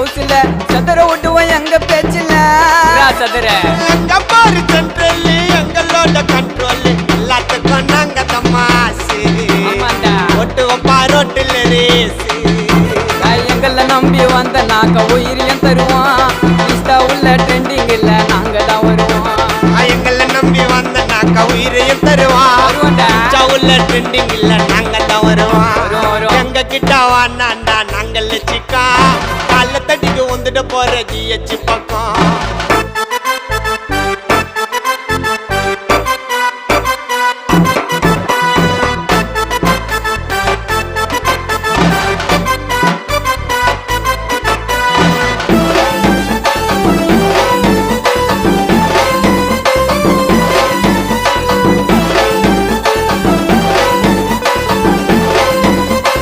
ஹவுஸ்ல சதுர விட்டுவோம் எங்க பேச்சுல சதுர எங்க பாரு சென்ட்ரல் எங்களோட கண்ட்ரோல் எல்லாத்துக்கும் நாங்க தமாசு ஒட்டுவோம் பாரோட்டில் ரேசு எங்களை நம்பி வந்த நாங்க உயிரியும் தருவோம் இன்ஸ்டா உள்ள ட்ரெண்டிங் இல்ல நாங்க தான் வருவோம் எங்களை நம்பி வந்த நாங்க உயிரையும் தருவோம் உள்ள ட்ரெண்டிங் இல்ல நாங்க தான் வருவோம் எங்க கிட்ட வாண்டாண்டா நாங்கள் சிக்கா கால தட்டிக்கு வந்துட்டு போற ஜிஹெச் பக்கம்